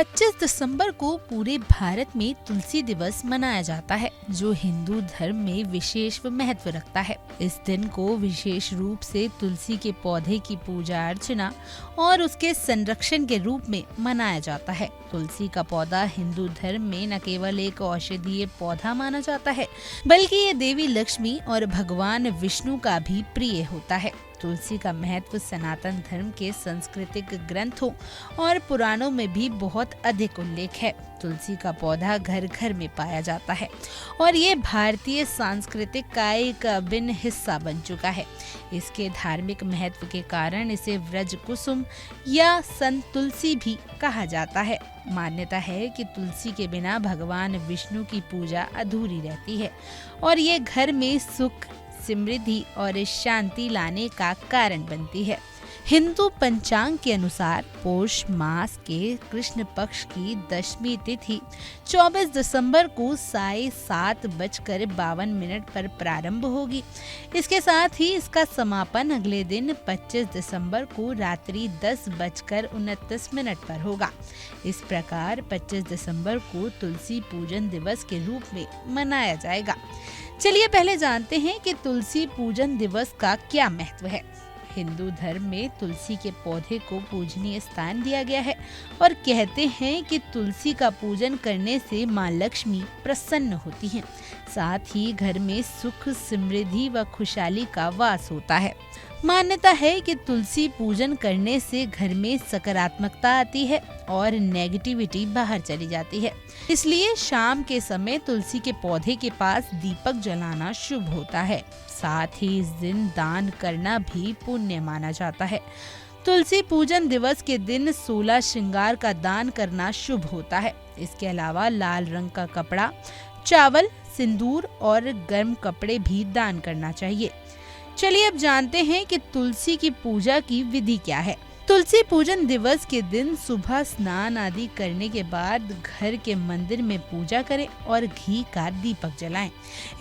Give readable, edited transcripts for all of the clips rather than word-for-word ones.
25 दिसंबर को पूरे भारत में तुलसी दिवस मनाया जाता है, जो हिंदू धर्म में विशेष महत्व रखता है। इस दिन को विशेष रूप से तुलसी के पौधे की पूजा अर्चना और उसके संरक्षण के रूप में मनाया जाता है। तुलसी का पौधा हिंदू धर्म में न केवल एक औषधीय पौधा माना जाता है, बल्कि ये देवी लक्ष्मी और भगवान विष्णु का भी प्रिय होता है। तुलसी का महत्व सनातन धर्म के सांस्कृतिक ग्रंथों और पुराणों में भी बहुत अधिक उल्लेख है। तुलसी का पौधा घर घर में पाया जाता है और ये भारतीय सांस्कृतिक का एक अभिन्न हिस्सा बन चुका है। इसके धार्मिक महत्व के कारण इसे व्रज कुसुम या संत तुलसी भी कहा जाता है। मान्यता है कि तुलसी के बिना भगवान विष्णु की पूजा अधूरी रहती है और ये घर में सुख, समृद्धि और शांति लाने का कारण बनती है। हिंदू पंचांग के अनुसार पौष मास के कृष्ण पक्ष की दशमी तिथि 24 दिसंबर को 7:52 पर प्रारंभ होगी। इसके साथ ही इसका समापन अगले दिन 25 दिसंबर को रात्रि 10:29 पर होगा। इस प्रकार 25 दिसंबर को तुलसी पूजन दिवस के रूप में मनाया जाएगा। चलिए पहले जानते हैं कि तुलसी पूजन दिवस का क्या महत्व है। हिंदू धर्म में तुलसी के पौधे को पूजनीय स्थान दिया गया है और कहते हैं कि तुलसी का पूजन करने से माँ लक्ष्मी प्रसन्न होती हैं। साथ ही घर में सुख, समृद्धि व खुशहाली का वास होता है। मान्यता है कि तुलसी पूजन करने से घर में सकारात्मकता आती है और नेगेटिविटी बाहर चली जाती है। इसलिए शाम के समय तुलसी के पौधे के पास दीपक जलाना शुभ होता है। साथ ही इस दिन दान करना भी पुण्य माना जाता है। तुलसी पूजन दिवस के दिन 16 श्रृंगार का दान करना शुभ होता है। इसके अलावा लाल रंग का कपड़ा, चावल, सिंदूर और गर्म कपड़े भी दान करना चाहिए। चलिए अब जानते हैं कि तुलसी की पूजा की विधि क्या है। तुलसी पूजन दिवस के दिन सुबह स्नान आदि करने के बाद घर के मंदिर में पूजा करें और घी का दीपक जलाएं।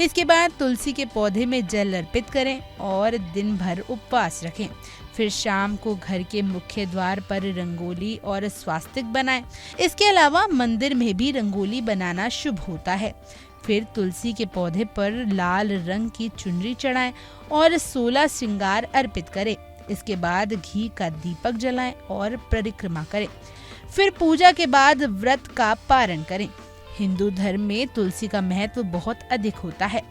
इसके बाद तुलसी के पौधे में जल अर्पित करें और दिन भर उपवास रखें। फिर शाम को घर के मुख्य द्वार पर रंगोली और स्वास्तिक बनाएं। इसके अलावा मंदिर में भी रंगोली बनाना शुभ होता है। फिर तुलसी के पौधे पर लाल रंग की चुनरी चढ़ाएं और 16 श्रृंगार अर्पित करें। इसके बाद घी का दीपक जलाएं और परिक्रमा करें। फिर पूजा के बाद व्रत का पारण करें। हिंदू धर्म में तुलसी का महत्व बहुत अधिक होता है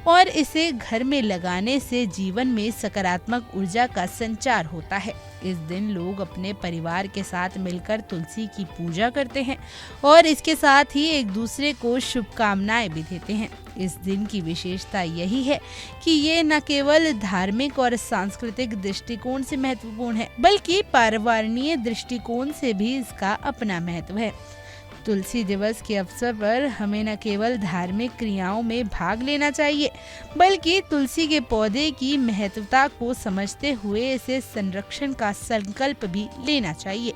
और इसे घर में लगाने से जीवन में सकारात्मक ऊर्जा का संचार होता है। इस दिन लोग अपने परिवार के साथ मिलकर तुलसी की पूजा करते हैं और इसके साथ ही एक दूसरे को शुभकामनाएं भी देते हैं। इस दिन की विशेषता यही है कि ये न केवल धार्मिक और सांस्कृतिक दृष्टिकोण से महत्वपूर्ण है, बल्कि पर्यावरणीय दृष्टिकोण से भी इसका अपना महत्व है। तुलसी दिवस के अवसर पर हमें न केवल धार्मिक क्रियाओं में भाग लेना चाहिए, बल्कि तुलसी के पौधे की महत्वता को समझते हुए इसे संरक्षण का संकल्प भी लेना चाहिए।